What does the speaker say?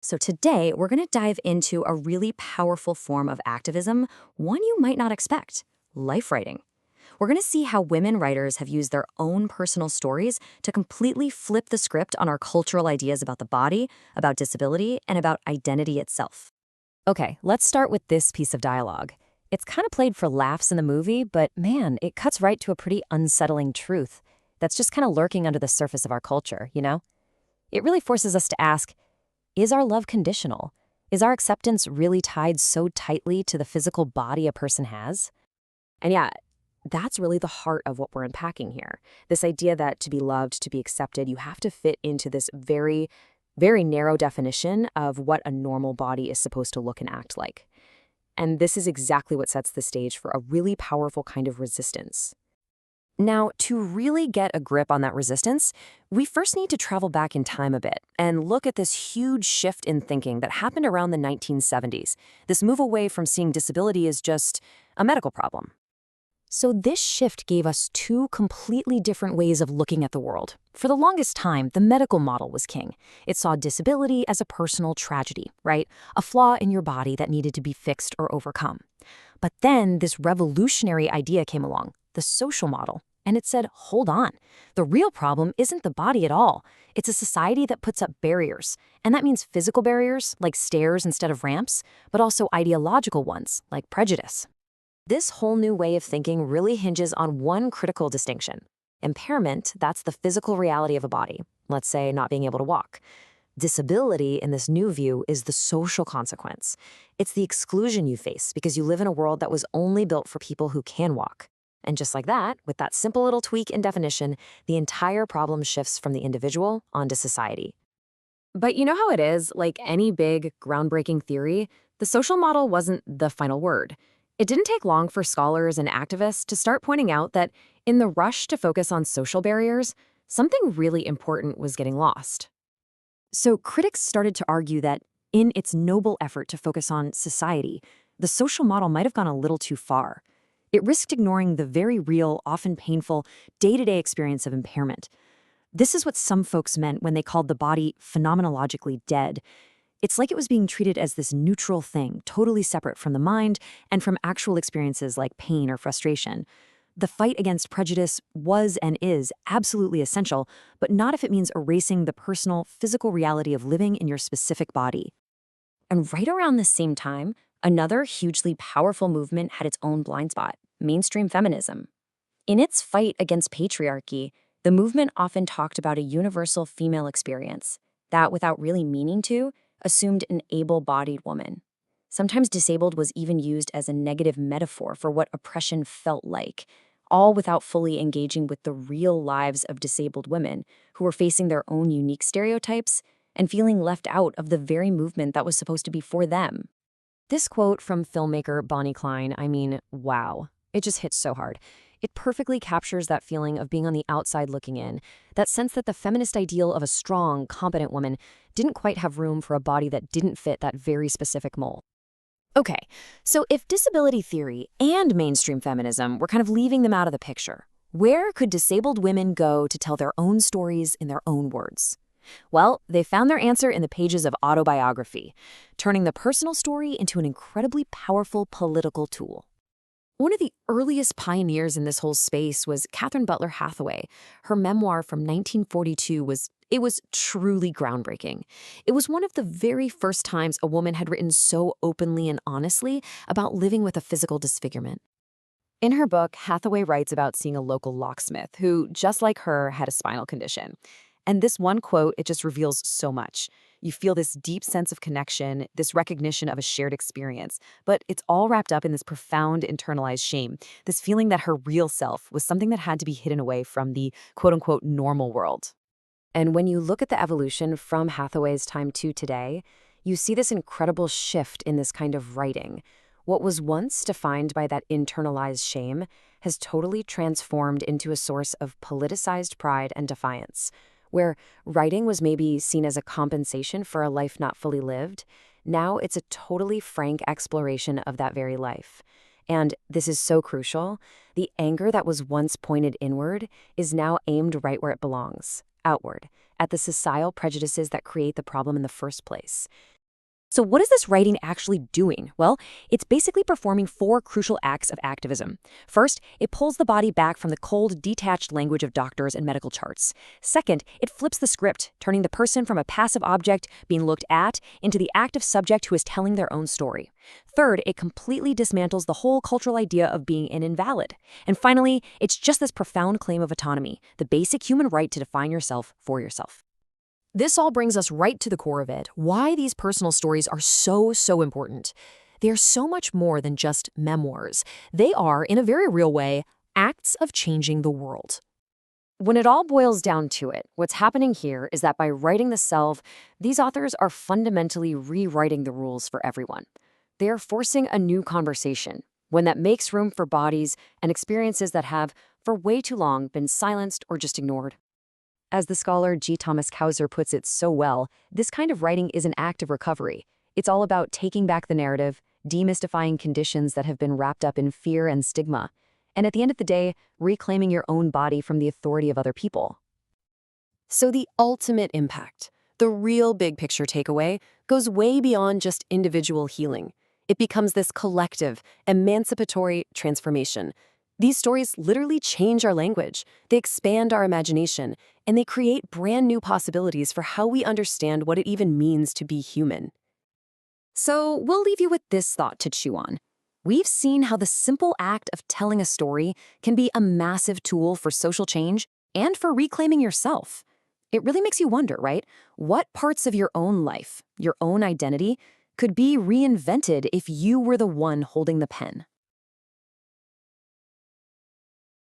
So today, we're going to dive into a really powerful form of activism, one you might not expect: life writing. We're going to see how women writers have used their own personal stories to completely flip the script on our cultural ideas about the body, about disability, and about identity itself. Okay, let's start with this piece of dialogue. It's kind of played for laughs in the movie, but man, it cuts right to a pretty unsettling truth that's just kind of lurking under the surface of our culture, you know? It really forces us to ask, is our love conditional? Is our acceptance really tied so tightly to the physical body a person has? And yeah, that's really the heart of what we're unpacking here. This idea that to be loved, to be accepted, you have to fit into this very, very narrow definition of what a normal body is supposed to look and act like. And this is exactly what sets the stage for a really powerful kind of resistance. Now, to really get a grip on that resistance, we first need to travel back in time a bit and look at this huge shift in thinking that happened around the 1970s, this move away from seeing disability as just a medical problem. So this shift gave us two completely different ways of looking at the world. For the longest time, the medical model was king. It saw disability as a personal tragedy, right? A flaw in your body that needed to be fixed or overcome. But then this revolutionary idea came along, the social model. And it said, hold on, the real problem isn't the body at all. It's a society that puts up barriers. And that means physical barriers, like stairs instead of ramps, but also ideological ones, like prejudice. This whole new way of thinking really hinges on one critical distinction. Impairment, that's the physical reality of a body, let's say not being able to walk. Disability, in this new view, is the social consequence. It's the exclusion you face because you live in a world that was only built for people who can walk. And just like that, with that simple little tweak in definition, the entire problem shifts from the individual onto society. But you know how it is, like any big, groundbreaking theory, the social model wasn't the final word. It didn't take long for scholars and activists to start pointing out that in the rush to focus on social barriers, something really important was getting lost. So critics started to argue that in its noble effort to focus on society, the social model might have gone a little too far. It risked ignoring the very real, often painful, day-to-day experience of impairment. This is what some folks meant when they called the body phenomenologically dead. It's like it was being treated as this neutral thing, totally separate from the mind and from actual experiences like pain or frustration. The fight against prejudice was and is absolutely essential, but not if it means erasing the personal, physical reality of living in your specific body. And right around the same time, another hugely powerful movement had its own blind spot: mainstream feminism. In its fight against patriarchy, the movement often talked about a universal female experience that, without really meaning to, assumed an able-bodied woman. Sometimes disabled was even used as a negative metaphor for what oppression felt like, all without fully engaging with the real lives of disabled women who were facing their own unique stereotypes and feeling left out of the very movement that was supposed to be for them. This quote from filmmaker Bonnie Klein, I mean, wow, it just hits so hard. It perfectly captures that feeling of being on the outside looking in, that sense that the feminist ideal of a strong, competent woman didn't quite have room for a body that didn't fit that very specific mold. Okay, so if disability theory and mainstream feminism were kind of leaving them out of the picture, where could disabled women go to tell their own stories in their own words? Well, they found their answer in the pages of autobiography, turning the personal story into an incredibly powerful political tool. One of the earliest pioneers in this whole space was Catherine Butler Hathaway. Her memoir from 1942 was truly groundbreaking. It was one of the very first times a woman had written so openly and honestly about living with a physical disfigurement. In her book, Hathaway writes about seeing a local locksmith who, just like her, had a spinal condition. And this one quote, it just reveals so much. You feel this deep sense of connection, this recognition of a shared experience, but it's all wrapped up in this profound internalized shame, this feeling that her real self was something that had to be hidden away from the quote-unquote normal world. And when you look at the evolution from Hathaway's time to today, you see this incredible shift in this kind of writing. What was once defined by that internalized shame has totally transformed into a source of politicized pride and defiance. Where writing was maybe seen as a compensation for a life not fully lived, now it's a totally frank exploration of that very life. And this is so crucial. The anger that was once pointed inward is now aimed right where it belongs, outward, at the societal prejudices that create the problem in the first place. So what is this writing actually doing? Well, it's basically performing four crucial acts of activism. First, it pulls the body back from the cold, detached language of doctors and medical charts. Second, it flips the script, turning the person from a passive object being looked at into the active subject who is telling their own story. Third, it completely dismantles the whole cultural idea of being an invalid. And finally, it's just this profound claim of autonomy, the basic human right to define yourself for yourself. This all brings us right to the core of it, why these personal stories are so important. They are so much more than just memoirs. They are, in a very real way, acts of changing the world. When it all boils down to it, what's happening here is that by writing the self, these authors are fundamentally rewriting the rules for everyone. They are forcing a new conversation, one that makes room for bodies and experiences that have, for way too long, been silenced or just ignored. As the scholar G. Thomas Kauser puts it so well, this kind of writing is an act of recovery. It's all about taking back the narrative, demystifying conditions that have been wrapped up in fear and stigma, and at the end of the day, reclaiming your own body from the authority of other people. So the ultimate impact, the real big picture takeaway, goes way beyond just individual healing. It becomes this collective, emancipatory transformation. These stories literally change our language, they expand our imagination, and they create brand new possibilities for how we understand what it even means to be human. So we'll leave you with this thought to chew on. We've seen how the simple act of telling a story can be a massive tool for social change and for reclaiming yourself. It really makes you wonder, right? What parts of your own life, your own identity, could be reinvented if you were the one holding the pen?